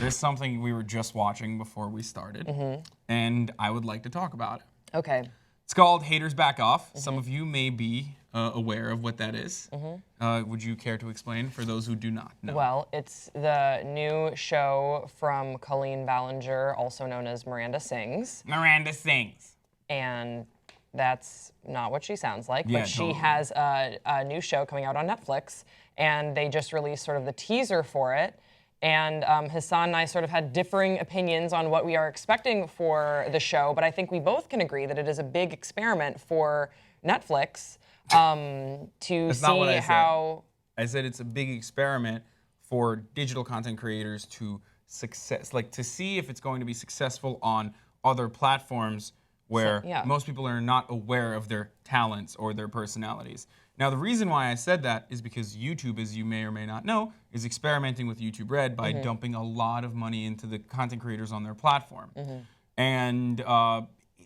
there's something we were just watching before we started, and I would like to talk about it. Okay. It's called Haters Back Off. Some of you may be aware of what that is. Would you care to explain for those who do not know? Well, it's the new show from Colleen Ballinger, also known as Miranda Sings. Miranda Sings. And that's not what she sounds like, Yeah, but she totally. has a new show coming out on Netflix, and they just released sort of the teaser for it. And Hasan and I sort of had differing opinions on what we are expecting for the show, but I think we both can agree that it is a big experiment for Netflix to That's see not what I said. how... I said it's a big experiment for digital content creators to to see if it's going to be successful on other platforms where most people are not aware of their talents or their personalities. Now, the reason why I said that is because YouTube, as you may or may not know, is experimenting with YouTube Red by dumping a lot of money into the content creators on their platform. And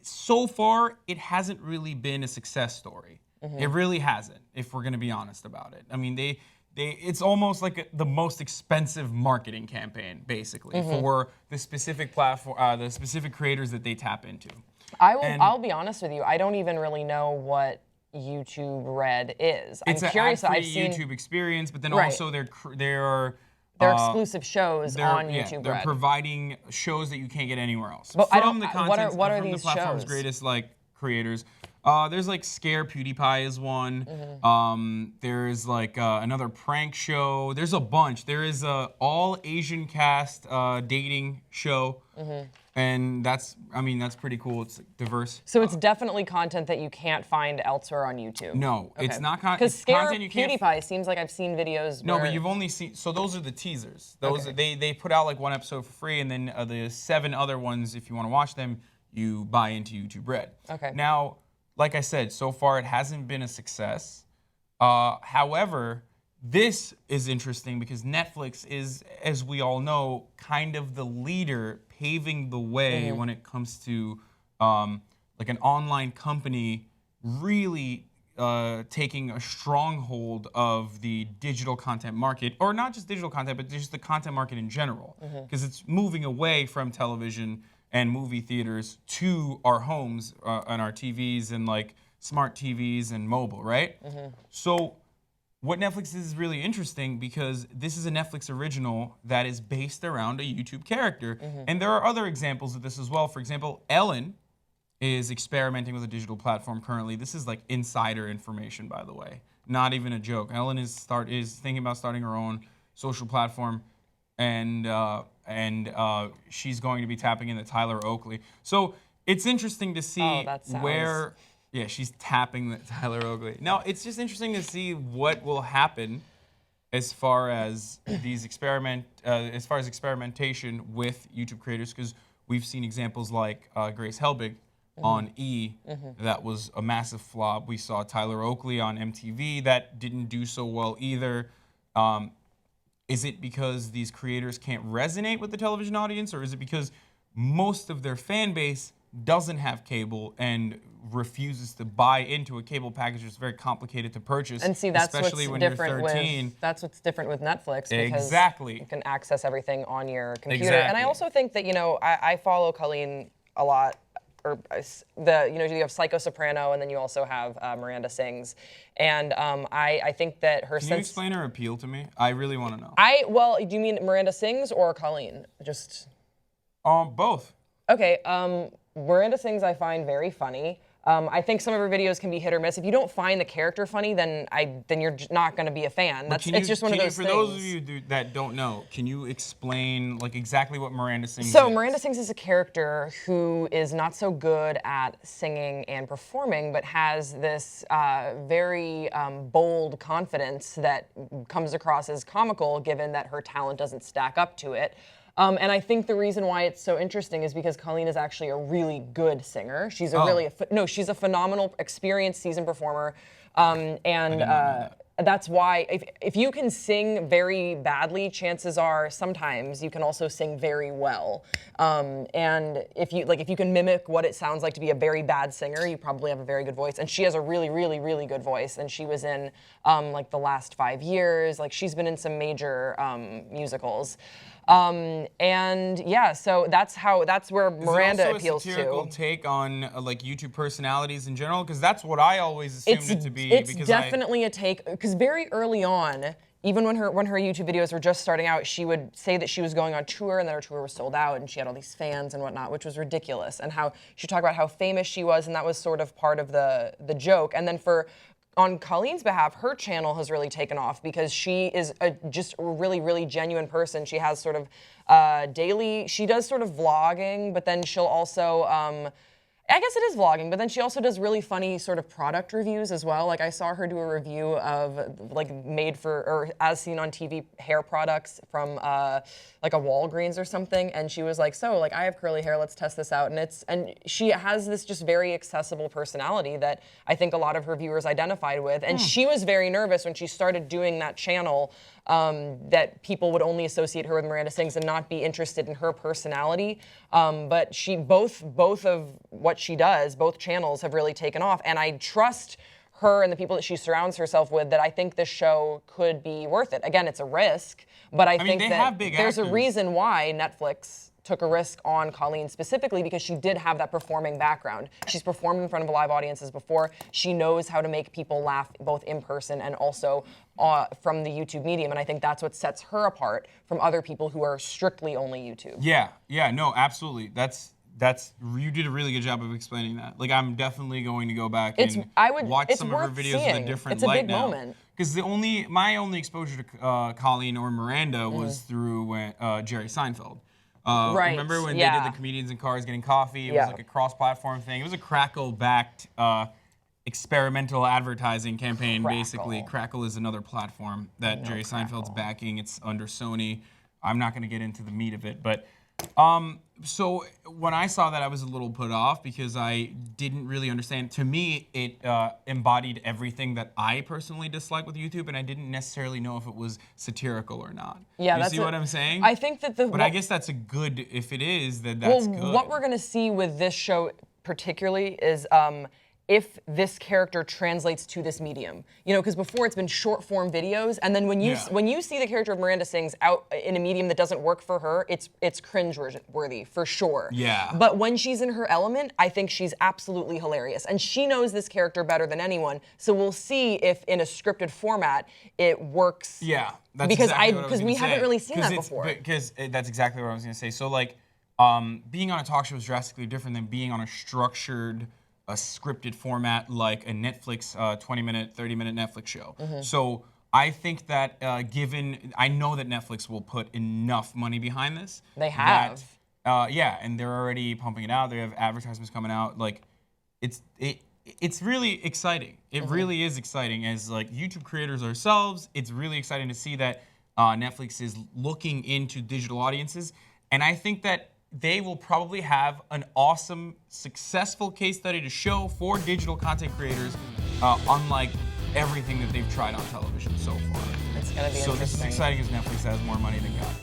so far, it hasn't really been a success story. It really hasn't, if we're going to be honest about it. I mean, it's almost like the most expensive marketing campaign, basically, for the specific platform, the specific creators that they tap into. I'll be honest with you. I don't even really know what YouTube Red is. It's I'm curious. I've I've seen seen YouTube experience, but then also they're exclusive shows on YouTube they're Red. providing shows that you can't get anywhere else. But From the content, what are from these the platform's shows? greatest creators. There's like Scare PewDiePie is one. There's like another prank show. There's a bunch. There is a all Asian cast dating show. And that's pretty cool. It's diverse. So it's definitely content that you can't find elsewhere on YouTube. No, it's not Because content you can't. PewDiePie seems like I've seen videos. No, but you've only seen. So those are the teasers. Those they put out like one episode for free, and then the 7 other ones, if you want to watch them, you buy into YouTube Red. Okay. Now, like I said, so far it hasn't been a success. However, this is interesting because Netflix is, as we all know, kind of the leader paving the way when it comes to like an online company really taking a stronghold of the digital content market, or not just digital content, but just the content market in general, because it's moving away from television and movie theaters to our homes and our TVs and like smart TVs and mobile, right? So what Netflix is really interesting because this is a Netflix original that is based around a YouTube character. And there are other examples of this as well. For example, Ellen is experimenting with a digital platform currently. This is like insider information, by the way. Not even a joke. Ellen is thinking about starting her own social platform, and she's going to be tapping into Tyler Oakley. So it's interesting to see where... Yeah, she's tapping Tyler Oakley. Now, it's just interesting to see what will happen as far as experimentation with YouTube creators, because we've seen examples like Grace Helbig on E! That was a massive flop. We saw Tyler Oakley on MTV that didn't do so well either. Is it because these creators can't resonate with the television audience, or is it because most of their fan base doesn't have cable and refuses to buy into a cable package that's very complicated to purchase? And see, that's especially what's when different you're 13. That's what's different with Netflix, because you can access everything on your computer. And I also think that, I follow Colleen a lot. You have Psycho Soprano, and then you also have Miranda Sings. And I think that her Can you explain her appeal to me? I really want to know. Well, do you mean Miranda Sings or Colleen? Just... both. Okay, Miranda Sings I find very funny. I think some of her videos can be hit or miss. If you don't find the character funny, then you're not going to be a fan. It's just one of those things. For those of you that don't know, can you explain like exactly what Miranda Sings is? So Miranda Sings is a character who is not so good at singing and performing, but has this very bold confidence that comes across as comical, given that her talent doesn't stack up to it. And I think the reason why it's so interesting is because Colleen is actually a really good singer. She's she's a phenomenal, experienced, seasoned performer. that's why if you can sing very badly, chances are sometimes you can also sing very well. And if you can mimic what it sounds like to be a very bad singer, you probably have a very good voice. And she has a really, really, really good voice. And she was in like the last 5 years. Like she's been in some major musicals. And yeah, so that's where Miranda appeals to. Is it also a satirical take on like YouTube personalities in general? Because that's what I always assumed it to be. It's definitely a take, because very early on, even when her YouTube videos were just starting out, she would say that she was going on tour and that her tour was sold out and she had all these fans and whatnot, which was ridiculous. And how she talked about how famous she was, and that was sort of part of the joke. And then on Colleen's behalf, her channel has really taken off because she is just a really, really genuine person. She has sort of she does sort of vlogging, but then she'll also, I guess it is vlogging, but then she also does really funny sort of product reviews as well. Like I saw her do a review of like made for, or as seen on TV, hair products from like a Walgreens or something. And she was like, so like I have curly hair, let's test this out. And she has this just very accessible personality that I think a lot of her viewers identified with. And she was very nervous when she started doing that channel, that people would only associate her with Miranda Sings and not be interested in her personality. But both of what she does, both channels have really taken off. And I trust her and the people that she surrounds herself with that I think this show could be worth it. Again, it's a risk, but I think that there's a reason why Netflix took a risk on Colleen specifically, because she did have that performing background. She's performed in front of live audiences before. She knows how to make people laugh both in person and also from the YouTube medium. And I think that's what sets her apart from other people who are strictly only YouTube. Yeah, no, absolutely. You did a really good job of explaining that. Like, I'm definitely going to go back and watch some of her videos with a different light now. It's a big moment. Because my only exposure to Colleen or Miranda was through Jerry Seinfeld. Right. Remember when they did the comedians in cars getting coffee? It was like a cross-platform thing. It was a Crackle-backed experimental advertising campaign, basically. Crackle is another platform that Jerry Seinfeld's backing. It's under Sony. I'm not going to get into the meat of it, but so when I saw that, I was a little put off because I didn't really understand. To me, it embodied everything that I personally dislike with YouTube, and I didn't necessarily know if it was satirical or not. Yeah, you see what I'm saying? I think that But I guess that's a good. If it is, then that's good. What we're gonna see with this show particularly is if this character translates to this medium. You know, because before it's been short form videos, and then when you see the character of Miranda Sings out in a medium that doesn't work for her, it's cringe-worthy for sure. Yeah. But when she's in her element, I think she's absolutely hilarious. And she knows this character better than anyone, so we'll see if in a scripted format it works. Yeah, that's exactly what I was because we haven't really seen that before. Because that's exactly what I was gonna say. So like, being on a talk show is drastically different than being on a scripted format like a Netflix 20-minute, 30-minute Netflix show. So I think that I know that Netflix will put enough money behind this. They have. Yeah, and they're already pumping it out. They have advertisements coming out. Like, it's really exciting. It really is exciting. As like YouTube creators ourselves, it's really exciting to see that Netflix is looking into digital audiences. And I think that they will probably have an awesome, successful case study to show for digital content creators, unlike everything that they've tried on television so far. It's gonna be interesting. So this is exciting as Netflix has more money than God.